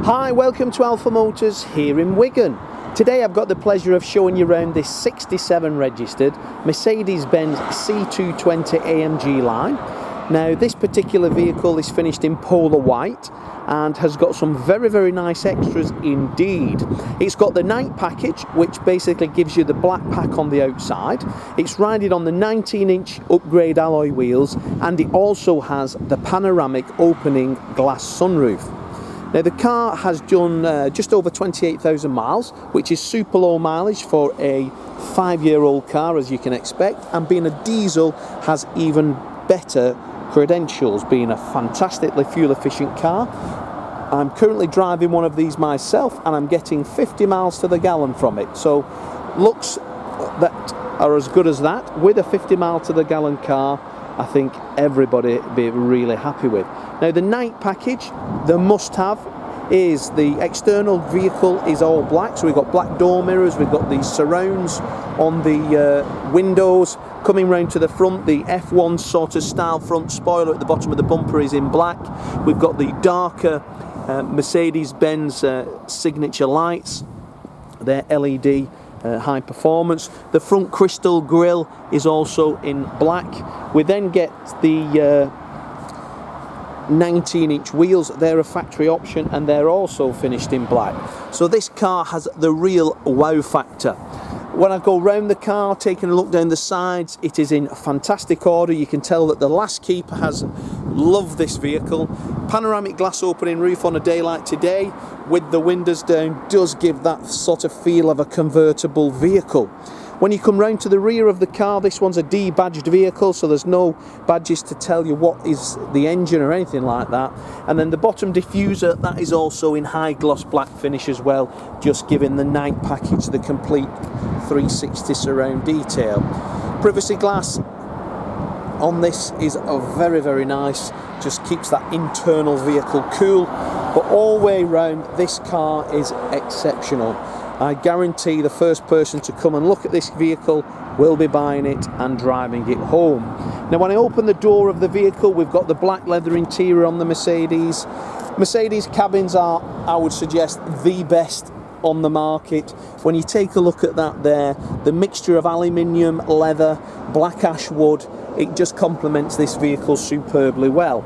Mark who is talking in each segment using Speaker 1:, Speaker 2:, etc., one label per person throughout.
Speaker 1: Hi, welcome to Alpha Motors here in Wigan. Today I've got the pleasure of showing you around this 67 registered Mercedes-Benz C220 AMG line. Now this particular vehicle is finished in polar white and has got some very nice extras indeed. It's got the night package, which basically gives you the black pack on the outside. It's riding on the 19-inch upgrade alloy wheels, and it also has the panoramic opening glass sunroof. Now the car has done just over 28,000 miles, which is super low mileage for a 5-year-old car, as you can expect, and being a diesel has even better credentials, being a fantastically fuel efficient car. I'm currently driving one of these myself and I'm getting 50 miles to the gallon from it, so looks that are as good as that. With a 50 mile to the gallon car, I think everybody be really happy with. Now the night package, the must-have is the external vehicle is all black, so we've got black door mirrors, we've got these surrounds on the windows. Coming round to the front, the F1 sort of style front spoiler at the bottom of the bumper is in black. We've got the darker Mercedes-Benz signature lights, they're LED high performance. The front crystal grille is also in black. We then get the 19-inch wheels, they're a factory option and they're also finished in black. So this car has the real wow factor. When I go round the car, taking a look down the sides, it is in fantastic order. You can tell that the last keeper has loved this vehicle. Panoramic glass opening roof on a day like today with the windows down does give that sort of feel of a convertible vehicle. When you come round to the rear of the car, this one's a D-badged vehicle, so there's no badges to tell you what is the engine or anything like that. And then the bottom diffuser, that is also in high gloss black finish as well, just giving the night package the complete 360 surround detail. Privacy glass on this is very nice, just keeps that internal vehicle cool. But all the way round, this car is exceptional. I guarantee the first person to come and look at this vehicle will be buying it and driving it home. Now when I open the door of the vehicle, we've got the black leather interior on the Mercedes. Mercedes cabins are, I would suggest, the best on the market. When you take a look at that there, the mixture of aluminium, leather, black ash wood, it just complements this vehicle superbly well.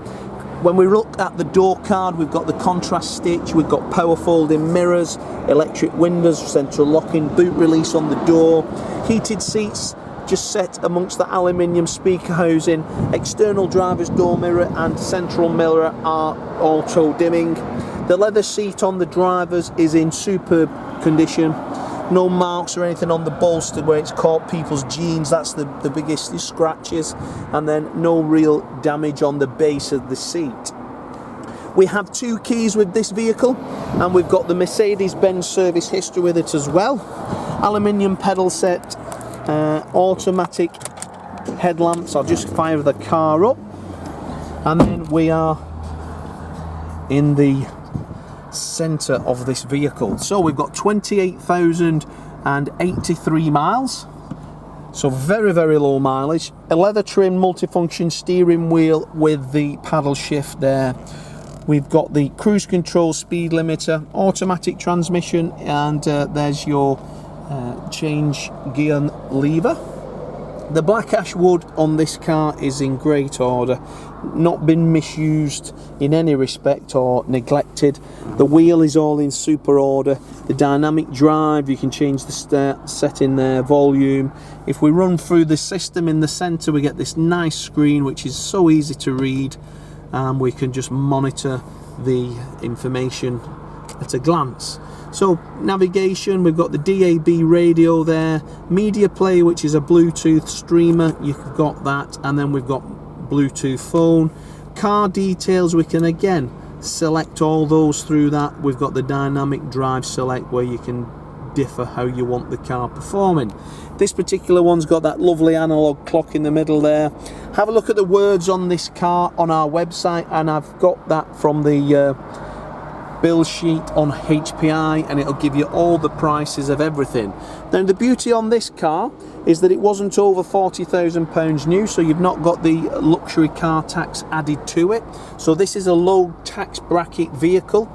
Speaker 1: When we look at the door card, we've got the contrast stitch, we've got power folding mirrors, electric windows, central locking, boot release on the door, heated seats just set amongst the aluminium speaker housing, external driver's door mirror and central mirror are auto dimming. The leather seat on the drivers is in superb condition. No marks or anything on the bolster where it's caught people's jeans, that's the biggest scratches, and then no real damage on the base of the seat. We have 2 keys with this vehicle, and we've got the Mercedes-Benz service history with it as well. Aluminium pedal set, automatic headlamps. I'll just fire the car up, and then we are in the center of this vehicle. So we've got 28,083 miles, so very low mileage. A leather trim multifunction steering wheel with the paddle shift there. We've got the cruise control speed limiter, automatic transmission, and there's your change gear lever. The black ash wood on this car is in great order, not been misused in any respect or neglected. The wheel is all in super order. The dynamic drive, you can change the setting there, volume. If we run through the system in the center, we get this nice screen which is so easy to read, and we can just monitor the information at a glance. So navigation, we've got the DAB radio there, media player which is a Bluetooth streamer, you've got that, and then we've got Bluetooth phone. Car details, we can again select all those through that. We've got the dynamic drive select where you can differ how you want the car performing. This particular one's got that lovely analog clock in the middle there. Have a look at the words on this car on our website, and I've got that from the bill sheet on HPI, and it'll give you all the prices of everything. Now the beauty on this car is that it wasn't over £40,000 new, so you've not got the luxury car tax added to it. So this is a low tax bracket vehicle.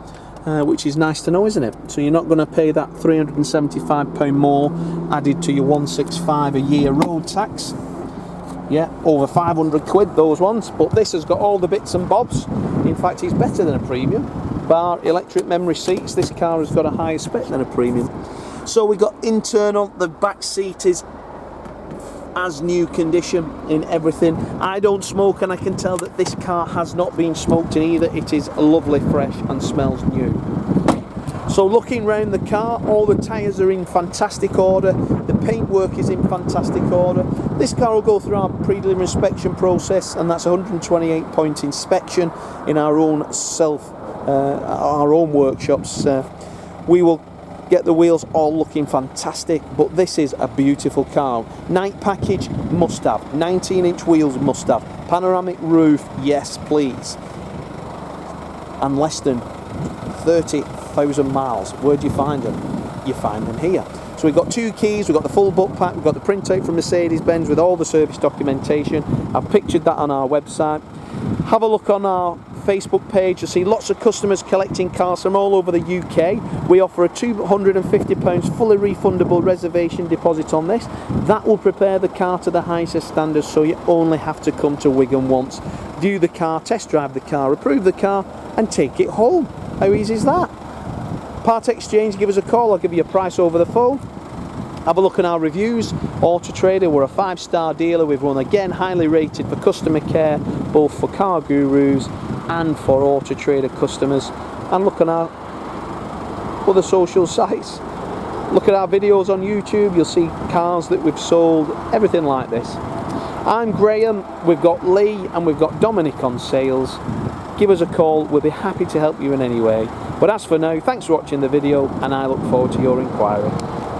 Speaker 1: which is nice to know, isn't it? So you're not going to pay that £375 more added to your 165 a year road tax. Yeah, over 500 quid those ones, but this has got all the bits and bobs. In fact, it's better than a premium. Bar electric memory seats, this car has got a higher spec than a premium. So we got internal, the back seat is as new condition in everything. I don't smoke, and I can tell that this car has not been smoked in either. It is lovely, fresh, and smells new. So looking round the car, all the tyres are in fantastic order, the paintwork is in fantastic order. This car will go through our pre-delivery inspection process, and that's a 128-point inspection in our own our own workshops. We will get the wheels all looking fantastic, but this is a beautiful car. Night package, must have. 19-inch wheels, must have. Panoramic roof, yes please. And less than 30,000 miles. Where do you find them? You find them here. So we've got 2 keys, we've got the full book pack, we've got the printout from Mercedes-Benz with all the service documentation. I've pictured that on our website. Have a look on our Facebook page. You'll see lots of customers collecting cars from all over the UK. We offer a £250 fully refundable reservation deposit on this. That will prepare the car to the highest standards, so you only have to come to Wigan once, view the car, test drive the car, approve the car and take it home. How easy is that? Part exchange, give us a call, I'll give you a price over the phone. Have a look at our reviews. Auto Trader, we're a 5-star dealer. We've won again, highly rated for customer care, both for car gurus and for Auto Trader customers. And look at our other social sites. Look at our videos on YouTube, you'll see cars that we've sold, everything like this. I'm Graham, we've got Lee and we've got Dominic on sales. Give us a call, we'll be happy to help you in any way. But as for now, thanks for watching the video and I look forward to your inquiry.